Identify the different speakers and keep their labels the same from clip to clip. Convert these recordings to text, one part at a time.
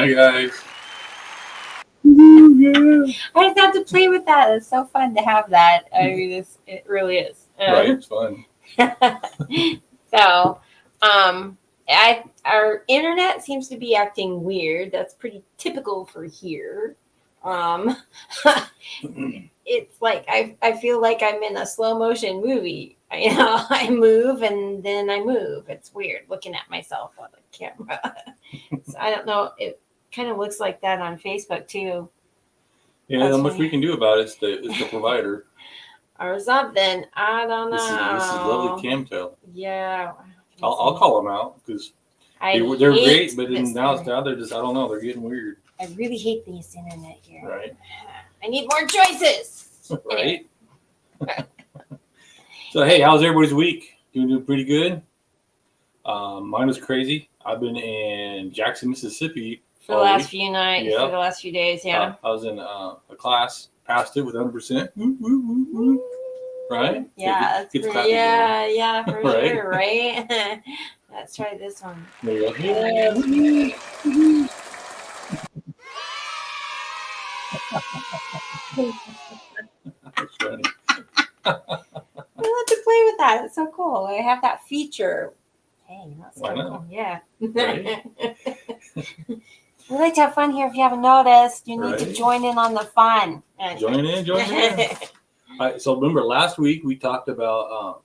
Speaker 1: Hi, guys.
Speaker 2: I just have to play with that. It's so fun to have that. I mean, it really is.
Speaker 1: Right, it's fun.
Speaker 2: So, our internet seems to be acting weird. That's pretty typical for here. It's like I feel like I'm in a slow motion movie. I move and then I move. It's weird looking at myself on the camera. So I don't know. It kind of looks like that on Facebook too.
Speaker 1: Yeah, not much we can do about it. It's the provider.
Speaker 2: Or something. I don't know.
Speaker 1: This is lovely Camtel.
Speaker 2: Yeah.
Speaker 1: I'll call them out because they're great, but now they're just, I don't know, they're getting weird.
Speaker 2: I really hate this internet here.
Speaker 1: Right.
Speaker 2: I need more choices.
Speaker 1: Right. So hey, how's everybody's week? Doing pretty good. Mine was crazy. I've been in Jackson, Mississippi
Speaker 2: for the last few nights. Yeah. For the last few days. Yeah.
Speaker 1: I was in a class, passed it with 100%. Right?
Speaker 2: Yeah, that's pretty, yeah, for right? Sure, right? Let's try this one.
Speaker 1: There you go. That's funny.
Speaker 2: I love to play with that. It's so cool. I have that feature. Hey, that's so cool. Yeah. Right? We like to have fun here. If you haven't noticed, you need to join in on the fun.
Speaker 1: Join in. All right, so remember last week we talked about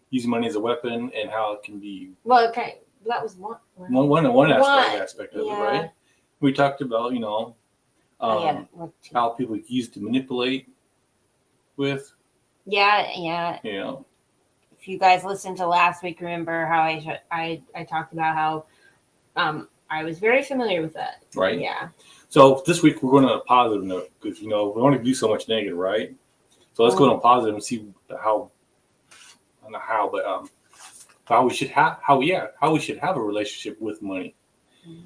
Speaker 1: using money as a weapon and how it can be.
Speaker 2: Well, okay, that was one
Speaker 1: aspect of it, right? We talked about how people use to manipulate with.
Speaker 2: Yeah.
Speaker 1: You know,
Speaker 2: if you guys listened to last week, remember how I talked about how I was very familiar with that.
Speaker 1: Right.
Speaker 2: Yeah.
Speaker 1: So this week we're going on a positive note because we want to do so much negative, right? So let's go on a positive and see how we should have a relationship with money.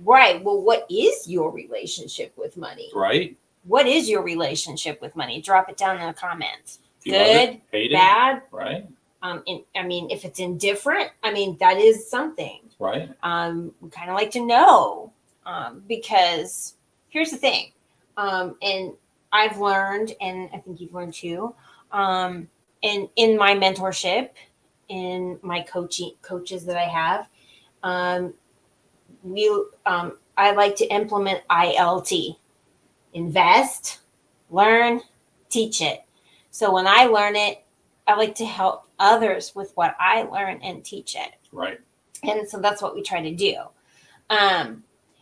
Speaker 2: Right. Well, what is your relationship with money?
Speaker 1: Right.
Speaker 2: What is your relationship with money? Drop it down in the comments.
Speaker 1: Good, hate
Speaker 2: bad.
Speaker 1: It. Right.
Speaker 2: If it's indifferent, that is something.
Speaker 1: Right.
Speaker 2: We kind of like to know because here's the thing, and I've learned, and I think you've learned too, and in my mentorship, in my coaches that I have, I like to implement ILT: invest, learn, teach it. So when I learn it, I like to help others with what I learn and teach it.
Speaker 1: Right.
Speaker 2: And so that's what we try to do.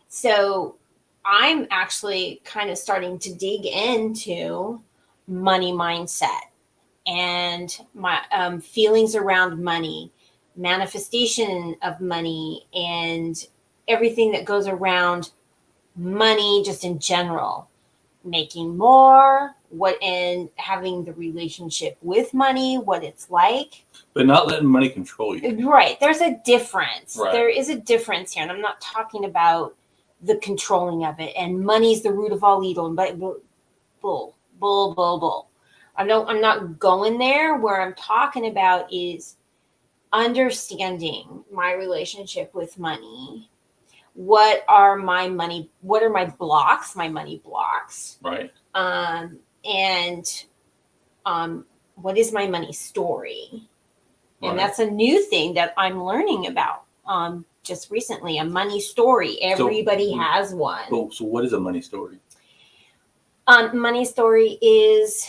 Speaker 2: So I'm actually kind of starting to dig into money mindset and my feelings around money, manifestation of money, and everything that goes around money just in general. Making more, and having the relationship with money, what it's like.
Speaker 1: But not letting money control you.
Speaker 2: Right. There's a difference.
Speaker 1: Right.
Speaker 2: There is a difference here. And I'm not talking about the controlling of it. And money's the root of all evil. But bull. I'm not going there. Where I'm talking about is understanding my relationship with money. What are my blocks? My money blocks.
Speaker 1: Right.
Speaker 2: What is my money story?
Speaker 1: Right.
Speaker 2: And that's a new thing that I'm learning about just recently, a money story. Everybody has one.
Speaker 1: So what is a money story?
Speaker 2: Money story is,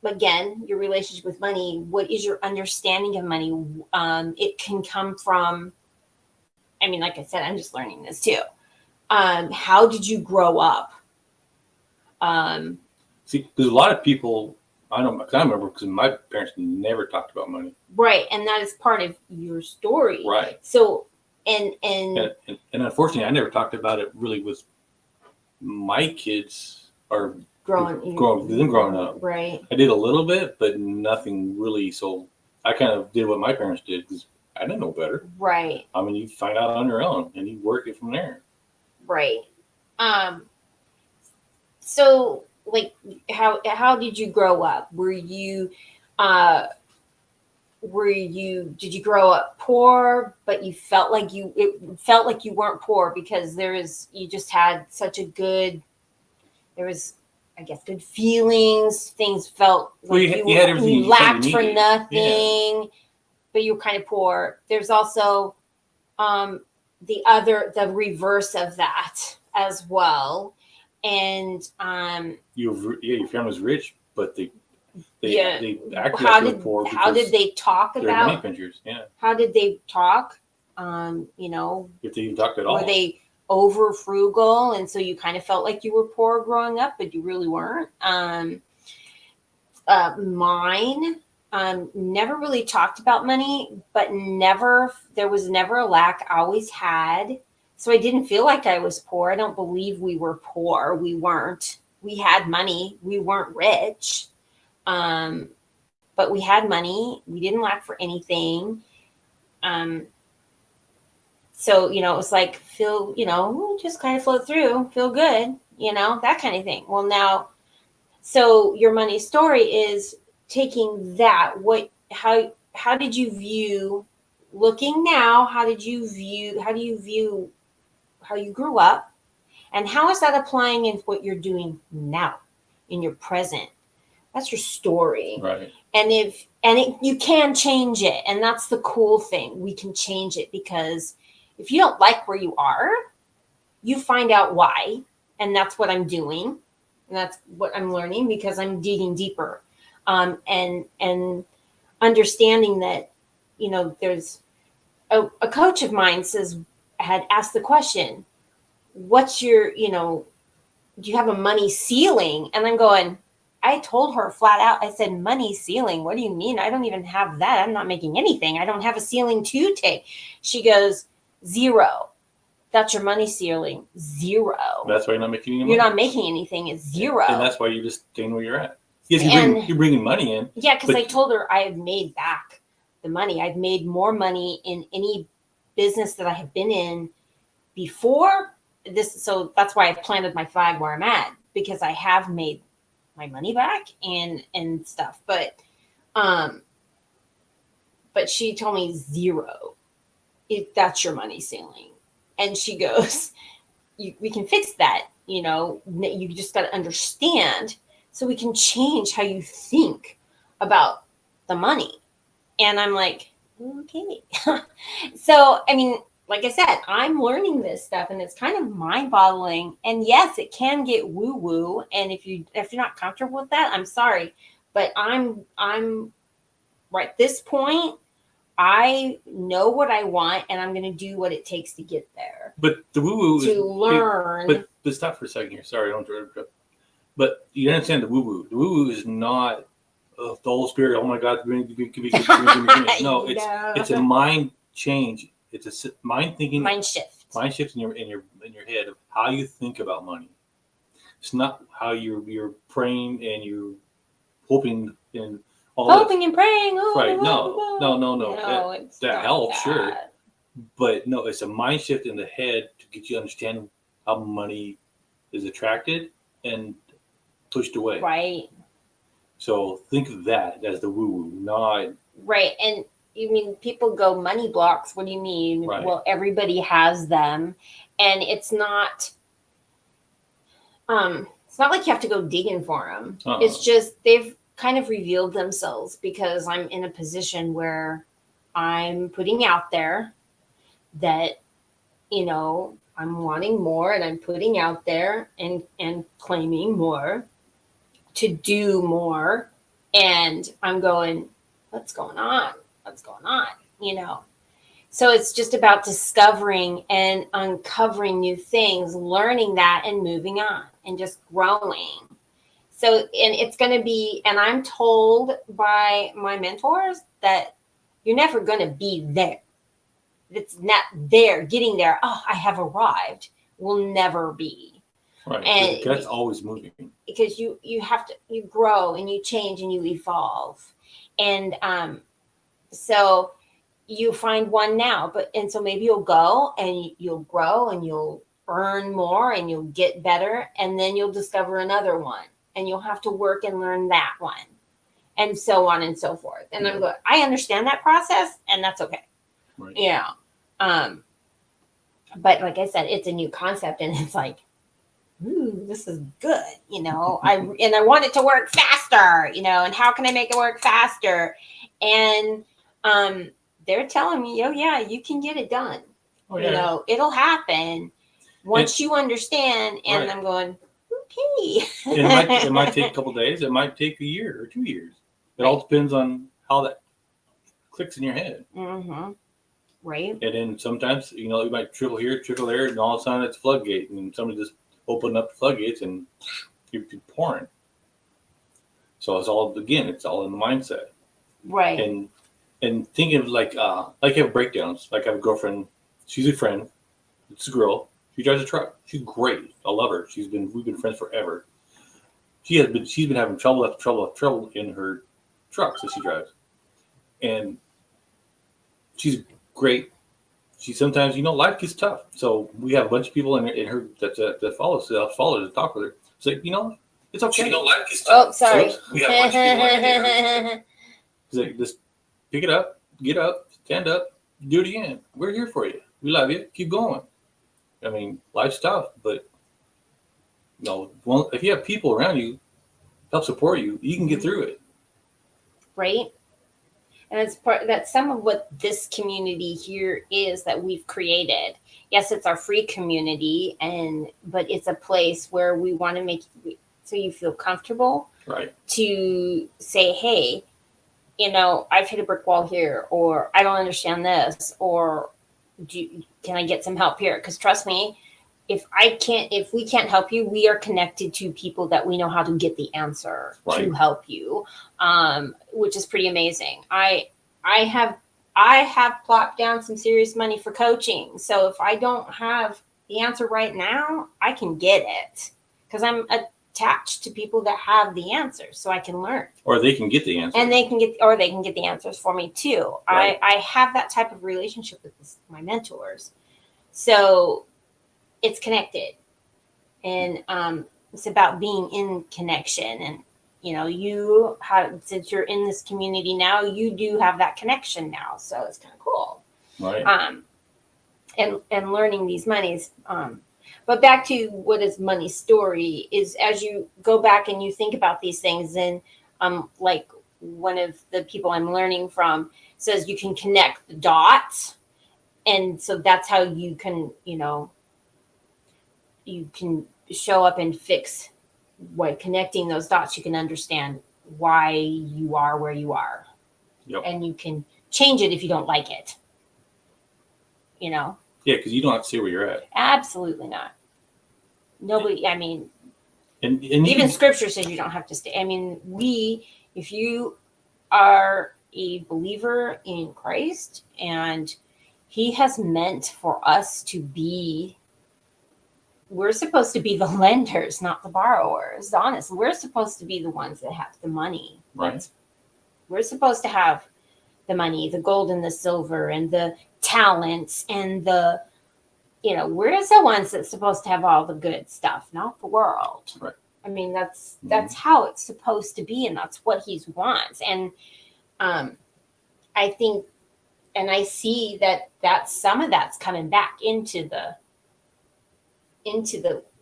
Speaker 2: again, your relationship with money. What is your understanding of money? It can come from, like I said, I'm just learning this too. How did you grow up?
Speaker 1: See, there's a lot of people, I remember because my parents never talked about money.
Speaker 2: Right, and that is part of your story.
Speaker 1: Right.
Speaker 2: So, and
Speaker 1: unfortunately, I never talked about it really with my kids or growing up.
Speaker 2: Right.
Speaker 1: I did a little bit, but nothing really. So I kind of did what my parents did because I didn't know better.
Speaker 2: Right.
Speaker 1: You find out on your own and you work it from there.
Speaker 2: Right. So, like, how did you grow up? Were you did you grow up poor, but it felt like you weren't poor because you just had such a good, there was, I guess, good feelings. Things felt like
Speaker 1: you had everything
Speaker 2: you lacked for
Speaker 1: needed.
Speaker 2: nothing, but you were kind of poor. There's also the reverse of that as well. And
Speaker 1: your family was rich, but they acted
Speaker 2: how
Speaker 1: like they were poor.
Speaker 2: How did they talk
Speaker 1: about money pinchers? Yeah.
Speaker 2: How did they talk?
Speaker 1: If they even talked at all.
Speaker 2: Were they over frugal, and so you kind of felt like you were poor growing up, but you really weren't? Mine never really talked about money, but there was never a lack. I always had. So I didn't feel like I was poor. I don't believe we were poor. We weren't. We had money. We weren't rich. But we had money. We didn't lack for anything. So, it was like, just kind of float through, feel good, that kind of thing. Well, now, so your money story is taking that. How did you view, looking now, how do you view how you grew up, and how is that applying in what you're doing now in your present? That's your story.
Speaker 1: Right.
Speaker 2: And you can change it. And that's the cool thing. We can change it, because if you don't like where you are, you find out why. And that's what I'm doing. And that's what I'm learning, because I'm digging deeper. And understanding that, there's a coach of mine had asked the question, what's your, do you have a money ceiling? And I'm going, I told her flat out, I said, money ceiling? What do you mean? I don't even have that. I'm not making anything. I don't have a ceiling to take. She goes, 0. That's your money ceiling. 0.
Speaker 1: That's why you're not making any money.
Speaker 2: You're not making anything. It's 0.
Speaker 1: And that's why you're just staying where you're at. Yes, you're bringing money in.
Speaker 2: Yeah, because I told her I had made back the money. I've made more money in any business that I have been in before this. So that's why I've planted my flag where I'm at, because I have made my money back and stuff. But she told me 0. That's your money ceiling. And she goes, we can fix that. You just got to understand, so we can change how you think about the money. And I'm like, okay. So, I mean, like I said, I'm learning this stuff, and it's kind of mind-boggling. And yes, it can get woo-woo. And if you're not comfortable with that, I'm sorry. But I'm right at this point, I know what I want, and I'm going to do what it takes to get there.
Speaker 1: But the woo-woo
Speaker 2: to learn.
Speaker 1: But stop for a second here. Sorry, I don't interrupt. But you understand the woo-woo. The woo-woo is not the Holy Spirit. Oh my God, no, it's a mind change. It's a mind thinking,
Speaker 2: mind shift
Speaker 1: in your head of how you think about money. It's not how you're praying and you're hoping and all
Speaker 2: hoping
Speaker 1: this.
Speaker 2: And praying. Oh,
Speaker 1: right?
Speaker 2: No.
Speaker 1: That helps, sure. But no, it's a mind shift in the head to get you to understand how money is attracted and pushed away.
Speaker 2: Right.
Speaker 1: So think of that as the woo-woo, not
Speaker 2: right. And you mean people go money blocks? What do you mean?
Speaker 1: Right.
Speaker 2: Well, everybody has them, and it's not like you have to go digging for them. It's just they've kind of revealed themselves, because I'm in a position where I'm putting out there that, I'm wanting more, and I'm putting out there and claiming more to do more. And I'm going, what's going on? So it's just about discovering and uncovering new things, learning that, and moving on and just growing. So, and it's going to be, and I'm told by my mentors that you're never going to be there. It's not there, getting there. Oh, I have arrived. Will never be.
Speaker 1: Right.
Speaker 2: And
Speaker 1: that's always moving.
Speaker 2: Because you grow and you change and you evolve. And so you find one now, and so maybe you'll go and you'll grow and you'll earn more and you'll get better, and then you'll discover another one, and you'll have to work and learn that one. and so on and so forth. And I'm going, I understand that process, and that's okay.
Speaker 1: Right.
Speaker 2: Yeah. But like I said, it's a new concept, and it's like, ooh, this is good. I want it to work faster, and how can I make it work faster? And they're telling me, oh yeah, you can get it done.
Speaker 1: Oh, yeah.
Speaker 2: It'll happen once you understand. And
Speaker 1: right.
Speaker 2: I'm going, okay.
Speaker 1: It might take a couple of days. It might take a year or 2 years. It all depends on how that clicks in your head.
Speaker 2: Mm-hmm. Right.
Speaker 1: And then sometimes, you might trickle here, trickle there, and all of a sudden it's floodgate, and somebody just opened up the floodgates and you're pouring. So it's all in the mindset.
Speaker 2: Right.
Speaker 1: And thinking of like I have breakdowns. Like I have a girlfriend. She's a friend. It's a girl. She drives a truck. She's great. I love her. We've been friends forever. She's been having trouble after trouble after trouble in her trucks that she drives, and she's great. She sometimes, life gets tough. So we have a bunch of people in her that follow her to talk with her. It's like, it's okay.
Speaker 2: Life gets tough. Oh, sorry.
Speaker 1: So we have a bunch of people in her. It's like, just pick it up, get up, stand up, do it again. We're here for you. We love you. Keep going. I mean, life's tough, but if you have people around you help support you, you can get through it.
Speaker 2: Right. And that's some of what this community here is that we've created. Yes, it's our free community, but it's a place where we want to make so you feel comfortable,
Speaker 1: right?
Speaker 2: To say, hey, I've hit a brick wall here, or I don't understand this, or can I get some help here? Because trust me, if we can't help you, we are connected to people that we know how to get the answer to help you, which is pretty amazing. I have plopped down some serious money for coaching. So if I don't have the answer right now, I can get it because I'm attached to people that have the answers, so I can learn. Or
Speaker 1: they can get the answers.
Speaker 2: And they can get the answers for me too. Right. I have that type of relationship with my mentors. So it's connected, and it's about being in connection. And you have, since you're in this community now, you do have that connection now, so it's kind of cool,
Speaker 1: right?
Speaker 2: And learning these monies. But back to what is money's story is, as you go back and you think about these things, and like one of the people I'm learning from says you can connect the dots, and so that's how you can you can show up and fix by connecting those dots. You can understand why you are where you are.
Speaker 1: Yep.
Speaker 2: And you can change it if you don't like it.
Speaker 1: Yeah, because you don't have to stay where you're at.
Speaker 2: Absolutely not. Nobody. I mean,
Speaker 1: and
Speaker 2: even Scripture says you don't have to stay. I mean, if you are a believer in Christ, and He has meant for us to be. We're supposed to be the lenders, not the borrowers. Honestly, we're supposed to be the ones that have the money.
Speaker 1: Right.
Speaker 2: We're supposed to have the money, the gold and the silver, and the talents, and we're the ones that's supposed to have all the good stuff, not the world.
Speaker 1: Right.
Speaker 2: I mean, that's how it's supposed to be, and that's what He wants. And I think, and I see that some of that's coming back into the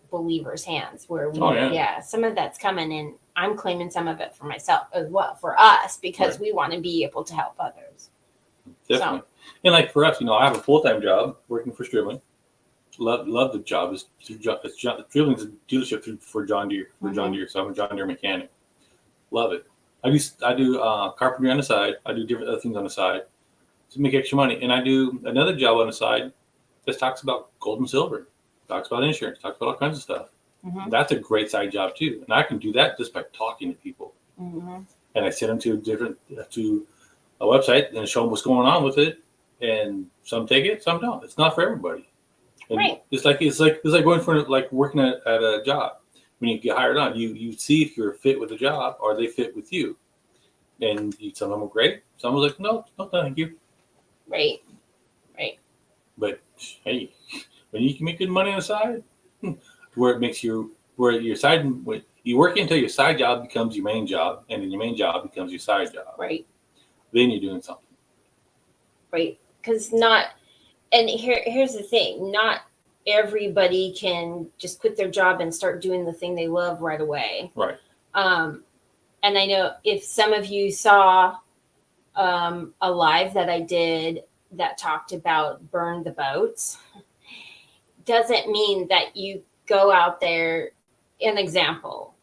Speaker 2: believer's hands, where some of that's coming in. I'm claiming some of it for myself as well, for us, because we want to be able to help others.
Speaker 1: Definitely. So. And like for us, I have a full-time job working for Stribling. Love the job. Stribling's a dealership for John Deere. John Deere, so I'm a John Deere mechanic. Love it. I do carpentry on the side. I do different other things on the side to make extra money, and I do another job on the side that talks about gold and silver. Talks about insurance, talks about all kinds of stuff. Mm-hmm. That's a great side job too, and I can do that just by talking to people. Mm-hmm. And I send them to a website and show them what's going on with it, and some take it, some don't. It's not for everybody. And
Speaker 2: right.
Speaker 1: It's like going for working at a job. When you get hired on, you see if you're a fit with the job or they fit with you, and some of them are great. Some are like, no, thank you.
Speaker 2: Right.
Speaker 1: But hey. When you can make good money on the side, where your side, You work until your side job becomes your main job, and then your main job becomes your side job.
Speaker 2: Right.
Speaker 1: Then you're doing something.
Speaker 2: Right. Because here's the thing, not everybody can just quit their job and start doing the thing they love right away.
Speaker 1: Right.
Speaker 2: And I know if some of you saw a live that I did that talked about burn the boats, doesn't mean that you go out there. An example,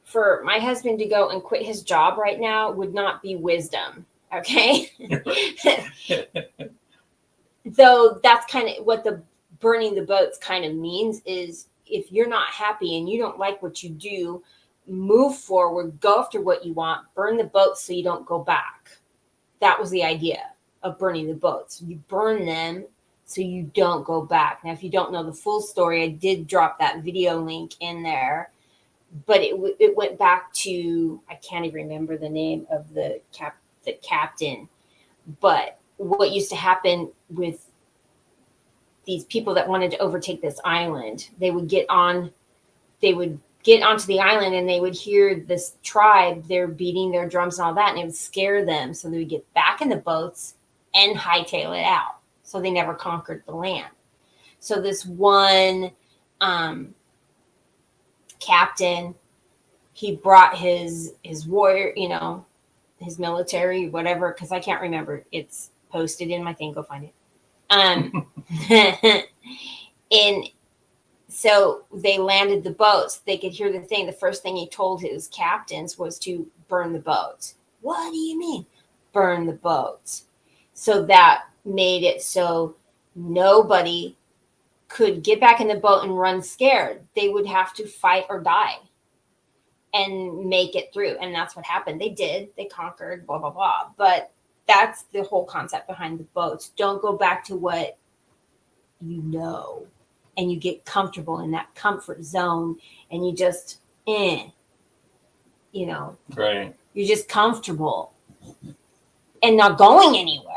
Speaker 2: for my husband to go and quit his job right now would not be wisdom. Okay. Though that's kind of what the burning the boats kind of means, is if you're not happy and you don't like what you do, move forward, go after what you want, burn the boats so you don't go back. That was the idea of burning the boats. You burn them so you don't go back. Now, if you don't know the full story, I did drop that video link in there, but it went back to, I can't even remember the name of the captain, but what used to happen with these people that wanted to overtake this island, they would get onto the island and they would hear this tribe, they're beating their drums and all that, and it would scare them. So they would get back in the boats and hightail it out. So they never conquered the land. So this one captain, he brought his warrior, his military, whatever, because I can't remember. It's posted in my thing. Go find it. And so they landed the boats. They could hear the thing. The first thing he told his captains was to burn the boats. What do you mean? Burn the boats. So that made it so nobody could get back in the boat and run scared. They would have to fight or die and make it through. And that's what happened. They did. They conquered, blah, blah, blah. But that's the whole concept behind the boats. Don't go back to what you know, and you get comfortable in that comfort zone, and you just, right. You're just comfortable and not going anywhere.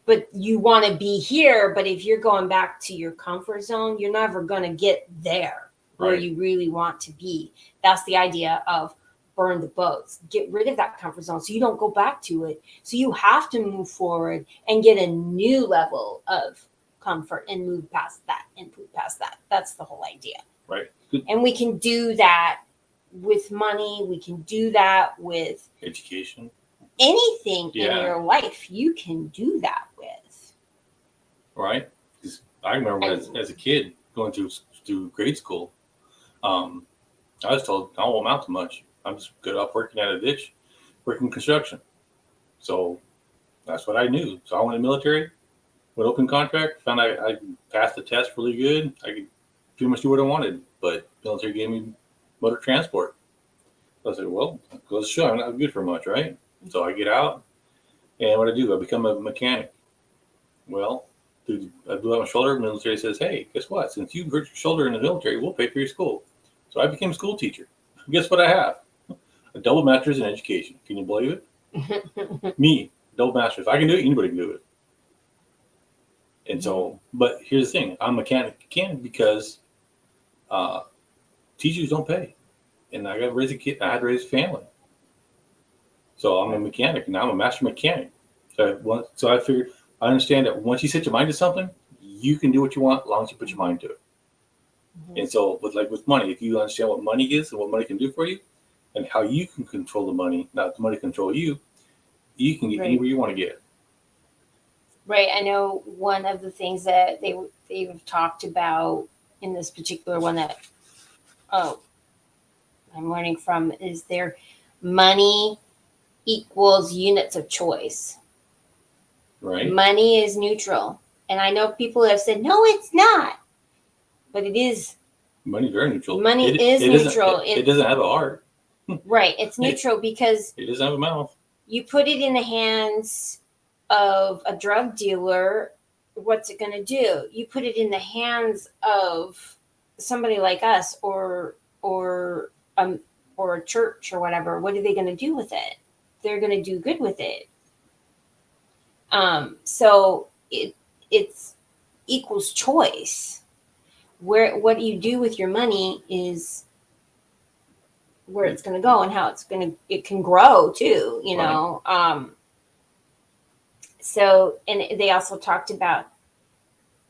Speaker 2: But you want to be here. But if you're going back to your comfort zone, you're never going to get there where you really want to be. That's the idea of burn the boats. Get rid of that comfort zone so you don't go back to it. So you have to move forward and get a new level of comfort and move past that and move past that. That's the whole idea.
Speaker 1: Right.
Speaker 2: And we can do that with money. We can do that with
Speaker 1: education.
Speaker 2: Anything in your life you can do that with.
Speaker 1: Right. Because I remember as a kid going through grade school, I was told I won't amount to much. I'm just good off working at a ditch, working construction. So that's what I knew. So I went in the military, went open contract, found I passed the test really good. I could pretty much do what I wanted, but military gave me motor transport. So I said, well, it goes to show I'm not good for much, right? So I get out, and what I do, I become a mechanic. Well, I blew out my shoulder. The military says, hey, guess what? Since you hurt your shoulder in the military, we'll pay for your school. So I became a school teacher. Guess what I have? A double master's in education. Can you believe it? Me, double master's. If I can do it, anybody can do it. And so, but here's the thing. I'm a mechanic because teachers don't pay. And I got to raise a kid. I had to raise a family. So I'm a mechanic. Now I'm a master mechanic. So I figured, I understand that once you set your mind to something, you can do what you want as long as you put your mind to it. Mm-hmm. And so with money, if you understand what money is and what money can do for you and how you can control the money, not the money control you, you can get anywhere you want to get.
Speaker 2: Right. I know one of the things that they've talked about in this particular one that I'm learning from is their money equals units of choice.
Speaker 1: Right.
Speaker 2: Money is neutral. And I know people have said, no, it's not. But it is.
Speaker 1: Money's very neutral.
Speaker 2: Money is neutral.
Speaker 1: It doesn't have a heart.
Speaker 2: Right. It's neutral because
Speaker 1: it doesn't have a mouth.
Speaker 2: You put it in the hands of a drug dealer, what's it going to do? You put it in the hands of somebody like us or a church or whatever. What are they going to do with it? They're going to do good with it. So it's equals choice. What you do with your money is where it's going to go and how it can grow too, you
Speaker 1: Right.
Speaker 2: know. So, and they also talked about,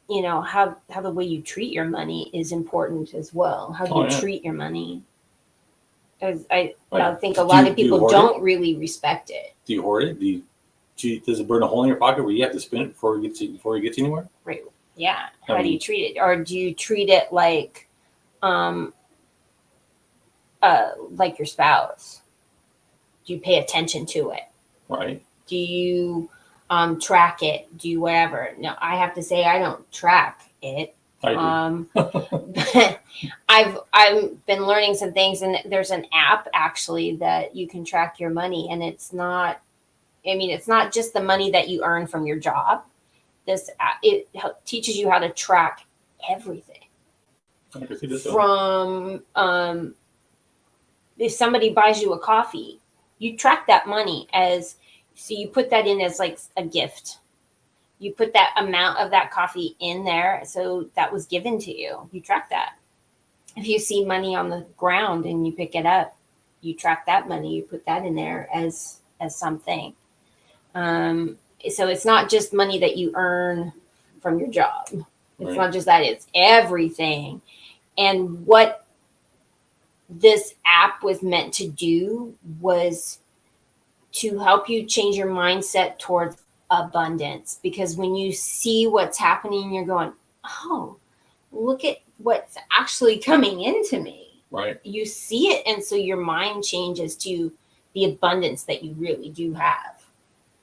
Speaker 2: you know, how the way you treat your money is important as well. How do
Speaker 1: Oh,
Speaker 2: you
Speaker 1: yeah.
Speaker 2: treat your money? Because I
Speaker 1: Right.
Speaker 2: think a
Speaker 1: Do
Speaker 2: lot
Speaker 1: you-
Speaker 2: of
Speaker 1: do you
Speaker 2: people
Speaker 1: hoard
Speaker 2: don't really respect it.
Speaker 1: Do you hoard it? Does it burn a hole in your pocket where you have to spend it before it gets anywhere?
Speaker 2: Right. Yeah.
Speaker 1: I
Speaker 2: How do you
Speaker 1: mean-
Speaker 2: treat it? Or do you treat it um, like your spouse? Do you pay attention to it?
Speaker 1: Right.
Speaker 2: Do you track it? Do you whatever? No, I have to say I don't track it.
Speaker 1: I do.
Speaker 2: I've been learning some things, and there's an app actually that you can track your money, and it's not. I mean, it's not just the money that you earn from your job. It teaches you how to track everything
Speaker 1: I can see this one.
Speaker 2: from if somebody buys you a coffee, you track that money as, so you put that in as like a gift. You put that amount of that coffee in there, so that was given to you. You track that. If you see money on the ground and you pick it up, you track that money. You put that in there as something. So it's not just money that you earn from your job. It's
Speaker 1: Right.
Speaker 2: not just that, it's everything. And what this app was meant to do was to help you change your mindset towards abundance. Because when you see what's happening, you're going, oh, look at what's actually coming into me.
Speaker 1: Right.
Speaker 2: You see it. And so your mind changes to the abundance that you really do have,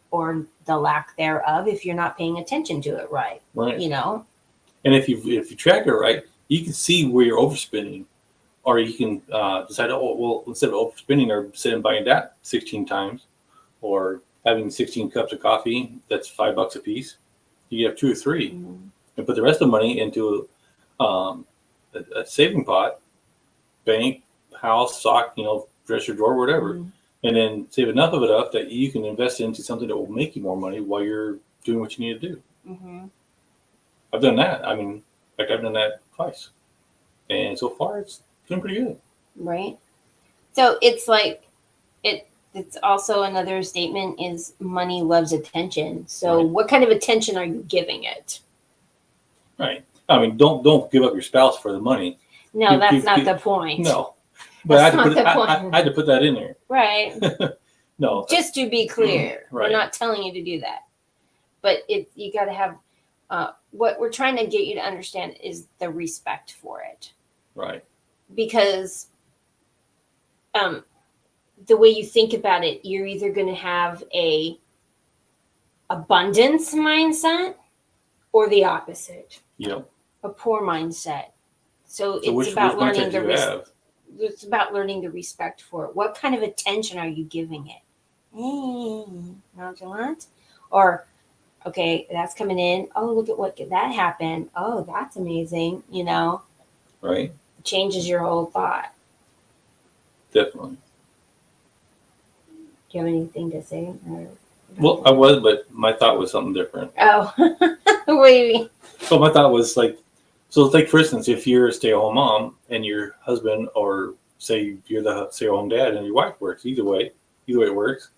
Speaker 2: or the lack thereof if you're not paying attention to it right.
Speaker 1: Right.
Speaker 2: You know?
Speaker 1: And if you track it right, you can see where you're overspending, or you can decide, oh well, instead of overspending, or instead of buying that 16 times, or having 16 cups of coffee, that's $5 a piece. You have 2 or 3, and put the rest of the money into a saving pot, bank, house, sock, dresser drawer, whatever, and then save enough of it up that you can invest into something that will make you more money while you're doing what you need to do.
Speaker 2: Mm-hmm.
Speaker 1: I've done that. I mean, like I've done that twice, and so far it's been pretty good.
Speaker 2: Right. So it's like it's also another statement is money loves attention. So
Speaker 1: Right.
Speaker 2: what kind of attention are you giving it?
Speaker 1: Right. I mean, don't give up your spouse for the money.
Speaker 2: No, that's not the point.
Speaker 1: No, but I
Speaker 2: That's not the point.
Speaker 1: I had to put that in there.
Speaker 2: Right.
Speaker 1: No,
Speaker 2: Just to be clear,
Speaker 1: Right.
Speaker 2: we're not telling you to do that. But you got to have what we're trying to get you to understand is the respect for it.
Speaker 1: right.
Speaker 2: Because the way you think about it, you're either going to have a abundance mindset or the opposite,
Speaker 1: Yep.
Speaker 2: a poor mindset. So it's
Speaker 1: which
Speaker 2: about learning
Speaker 1: mindset do you have?
Speaker 2: it's about learning the respect for it. What kind of attention are you giving it? Nonchalant, or okay, that's coming in. Oh, look at what that happened. Oh, that's amazing.
Speaker 1: Right.
Speaker 2: It changes your whole thought.
Speaker 1: Definitely.
Speaker 2: Do you have anything to say?
Speaker 1: Well, I was, but my thought was something different.
Speaker 2: Oh, what do you mean?
Speaker 1: So my thought was like, so like for instance, if you're a stay-at-home mom and your husband, or say you're the stay-at-home dad and your wife works, either way it works.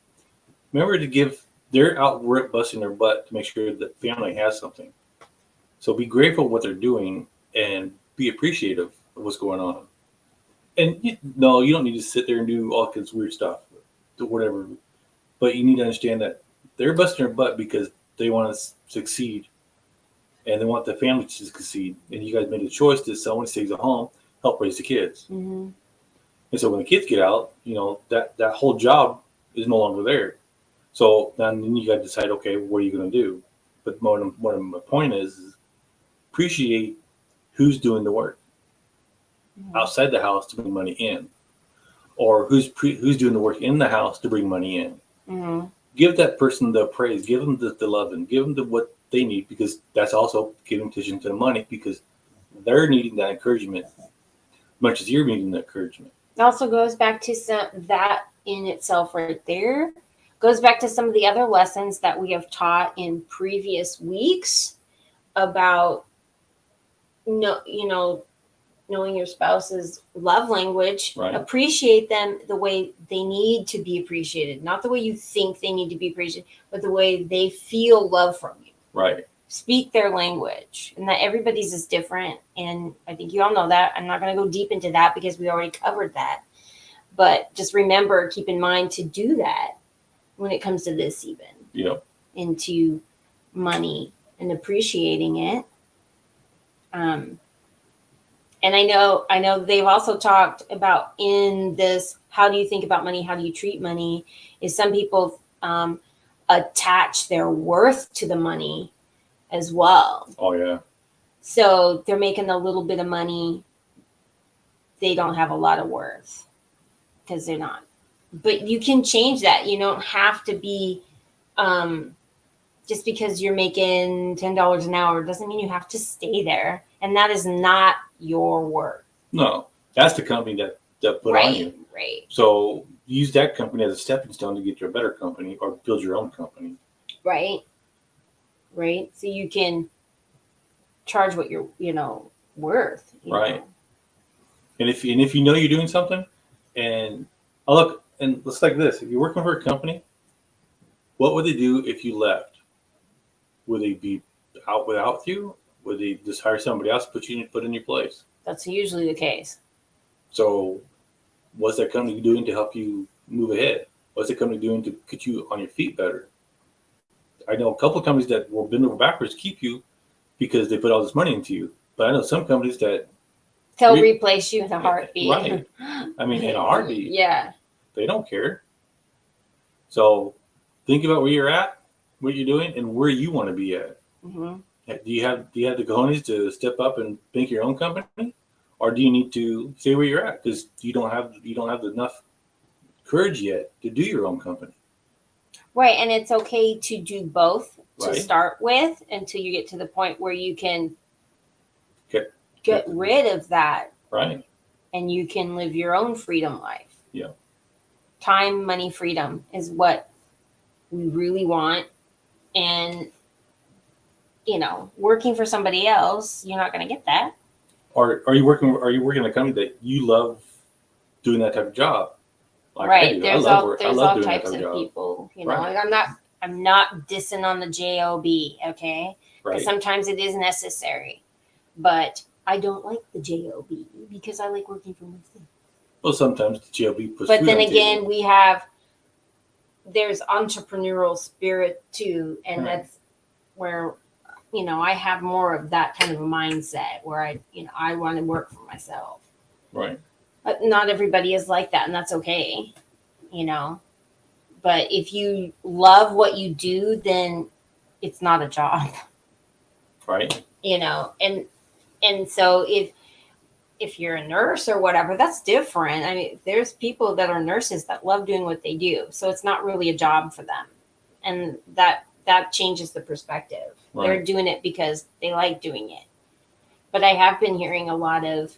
Speaker 1: Remember to give. They're out busting their butt to make sure that family has something. So be grateful for what they're doing and be appreciative of what's going on. And you don't need to sit there and do all kinds of weird stuff, or whatever. But you need to understand that they're busting their butt because they want to succeed, and they want the family to succeed. And you guys made a choice that someone stays at home, help raise the kids.
Speaker 2: Mm-hmm.
Speaker 1: And so when the kids get out, that whole job is no longer there. So then you got to decide, okay, what are you going to do? But what my point is appreciate who's doing the work outside the house to bring money in, or who's doing the work in the house to bring money in.
Speaker 2: Mm-hmm.
Speaker 1: Give that person the praise, give them the love, and give them what they need, because that's also giving attention to the money, because they're needing that encouragement as much as you're needing that encouragement.
Speaker 2: It also goes back to that in itself right there. Goes back to some of the other lessons that we have taught in previous weeks about knowing your spouse's love language,
Speaker 1: Right.
Speaker 2: appreciate them the way they need to be appreciated, not the way you think they need to be appreciated, but the way they feel love from you.
Speaker 1: Right.
Speaker 2: Speak their language, and that everybody's is different. And I think you all know that. I'm not going to go deep into that because we already covered that. But just remember, keep in mind to do that when it comes to this, even into money and appreciating it. And I know they've also talked about in this, how do you think about money? How do you treat money? Is some people attach their worth to the money as well.
Speaker 1: Oh, yeah.
Speaker 2: So they're making a little bit of money. They don't have a lot of worth because they're not. But you can change that. You don't have to be, just because you're making $10 an hour doesn't mean you have to stay there. And that is not your worth.
Speaker 1: No, that's the company that put on you.
Speaker 2: Right.
Speaker 1: So use that company as a stepping stone to get to a better company or build your own company.
Speaker 2: Right. So you can charge what you're, worth.
Speaker 1: Right. And if you know you're doing something, and let's like this: if you're working for a company, what would they do if you left? Would they be out without you? Would they just hire somebody else, put in your place?
Speaker 2: That's usually the case.
Speaker 1: So, what's that company doing to help you move ahead? What's the company doing to get you on your feet better? I know a couple of companies that will bend over backwards to keep you because they put all this money into you. But I know some companies that
Speaker 2: they'll replace you in a heartbeat.
Speaker 1: Right. I mean, in a heartbeat.
Speaker 2: Yeah.
Speaker 1: They don't care. So think about where you're at, what you're doing, and where you want to be at.
Speaker 2: Mm-hmm.
Speaker 1: Do you have the cojones to step up and make your own company, or do you need to stay where you're at because you don't have enough courage yet to do your own company?
Speaker 2: Right, and it's okay to do both to
Speaker 1: Right.
Speaker 2: start with until you get to the point where you can get rid of that.
Speaker 1: Right.
Speaker 2: And you can live your own freedom life.
Speaker 1: Yeah.
Speaker 2: Time, money, freedom is what we really want. And, working for somebody else, you're not going to get that.
Speaker 1: Or are you working in a company that you love doing that type of job? Like
Speaker 2: right. There's all types of
Speaker 1: job.
Speaker 2: people.
Speaker 1: Right.
Speaker 2: I'm not dissing on the job, okay? Because
Speaker 1: Right.
Speaker 2: sometimes it is necessary. But I don't like the job because I like working for myself.
Speaker 1: Well, sometimes the job puts.
Speaker 2: But
Speaker 1: food
Speaker 2: then
Speaker 1: on the
Speaker 2: again,
Speaker 1: table.
Speaker 2: there's entrepreneurial spirit too, and
Speaker 1: Right.
Speaker 2: that's where I have more of that kind of a mindset where I want to work for myself.
Speaker 1: Right.
Speaker 2: But not everybody is like that, and that's okay, But if you love what you do, then it's not a job.
Speaker 1: Right.
Speaker 2: And so if you're a nurse or whatever, that's different. I mean, there's people that are nurses that love doing what they do, so it's not really a job for them, and that changes the perspective.
Speaker 1: Right.
Speaker 2: They're doing it because they like doing it. But I have been hearing a lot of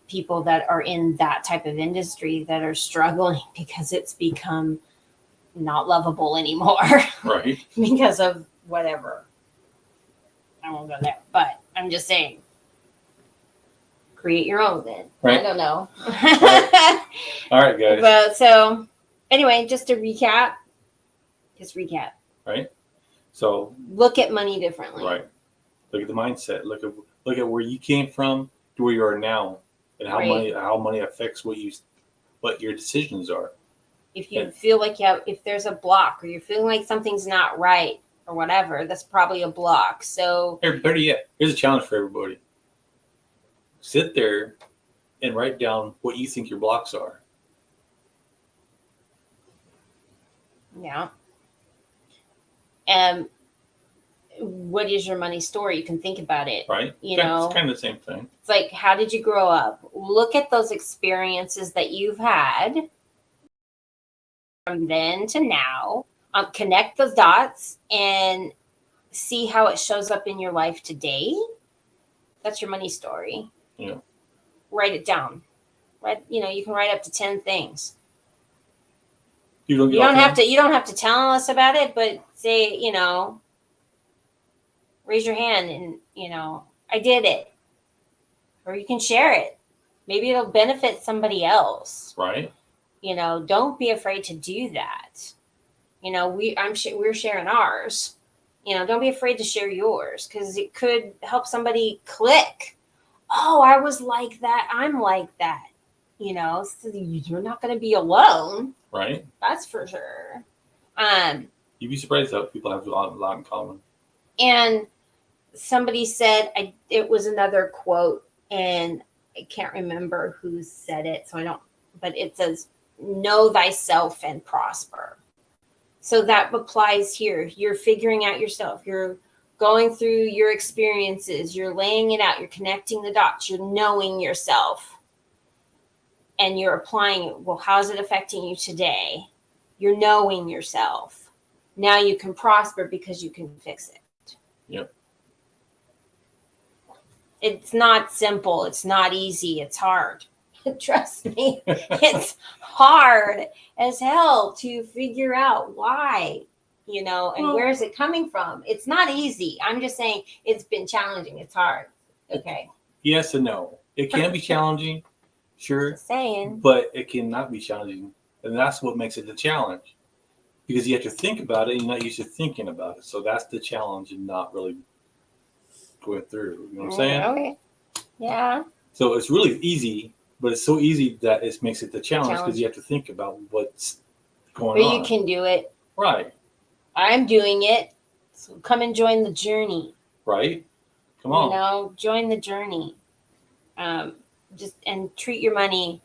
Speaker 2: people that are in that type of industry that are struggling because it's become not lovable anymore.
Speaker 1: Right.
Speaker 2: Because of whatever. I won't go there, but I'm just saying, create your own then.
Speaker 1: Right.
Speaker 2: I don't know.
Speaker 1: All right, guys.
Speaker 2: But so anyway, just to recap.
Speaker 1: Right. So
Speaker 2: Look at money differently.
Speaker 1: right. Look at the mindset. Look at where you came from to where you are now, and how money affects what your decisions are.
Speaker 2: If you feel like if there's a block or you're feeling like something's not right or whatever, that's probably a block. So
Speaker 1: Better yet, here's a challenge for everybody. Sit there and write down what you think your blocks are.
Speaker 2: yeah. What is your money story? You can think about it.
Speaker 1: Right.
Speaker 2: You know,
Speaker 1: it's kind of the same thing.
Speaker 2: It's like, how did you grow up? Look at those experiences that you've had from then to now. Connect those dots and see how it shows up in your life today. That's your money story.
Speaker 1: Yeah.
Speaker 2: Write it down. You can write up to 10 things.
Speaker 1: You
Speaker 2: don't have to tell us about it, but say, raise your hand and, I did it. or you can share it. Maybe it'll benefit somebody else.
Speaker 1: Right.
Speaker 2: You know, don't be afraid to do that. You know, we're sharing ours. You know, don't be afraid to share yours, because it could help somebody click. Oh, I was like that. I'm like that. You know, so you're not going to be alone.
Speaker 1: Right.
Speaker 2: That's for sure.
Speaker 1: You'd be surprised how people have a lot in common.
Speaker 2: And somebody said, it was another quote, and I can't remember who said it, so I don't, but it says, know thyself and prosper. So that applies here. You're figuring out yourself. You're going through your experiences. You're laying it out. You're connecting the dots. You're knowing yourself. And you're applying it. Well, how is it affecting you today? You're knowing yourself. Now you can prosper because you can fix it.
Speaker 1: Yep.
Speaker 2: It's not simple. It's not easy. It's hard. Trust me. It's hard as hell to figure out why, you know, and where is it coming from? It's not easy. I'm just saying it's been challenging. It's hard. Okay.
Speaker 1: Yes and no. It can be challenging, sure.
Speaker 2: Just saying.
Speaker 1: But it cannot be challenging. And that's what makes it a challenge. Because you have to think about it and you're not used to thinking about it. So that's the challenge and not really going through. You know what I'm saying?
Speaker 2: Okay. Yeah.
Speaker 1: So it's really easy, but it's so easy that it makes it the challenge because you have to think about what's going on.
Speaker 2: But you can do it.
Speaker 1: Right.
Speaker 2: I'm doing it. So come and join the journey.
Speaker 1: Right. Come on.
Speaker 2: You know, join the journey. Just and treat your money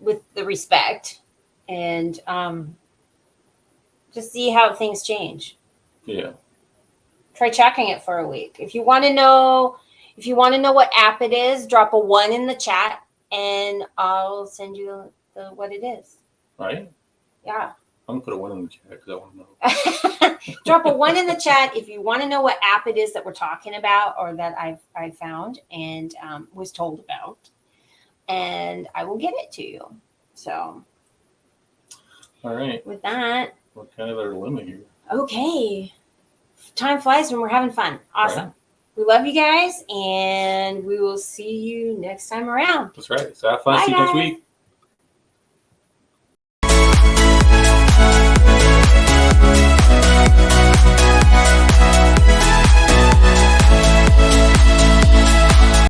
Speaker 2: with the respect, and just see how things change.
Speaker 1: Yeah.
Speaker 2: Try tracking it for a week. If you want to know what app it is, drop a 1 in the chat and I'll send you the what it is.
Speaker 1: Right?
Speaker 2: Yeah.
Speaker 1: I'm gonna put a 1 in the chat because I want to know.
Speaker 2: Drop a 1 in the chat if you want to know what app it is that we're talking about or that I found and was told about, and I will get it to you. So.
Speaker 1: All right.
Speaker 2: With that.
Speaker 1: We're kind of at our limit here.
Speaker 2: Okay. Time flies when we're having fun. Awesome.
Speaker 1: Right.
Speaker 2: We love you guys, and we will see you next time around.
Speaker 1: That's right. So have fun.
Speaker 2: Bye,
Speaker 1: See you next
Speaker 2: guys.
Speaker 1: week.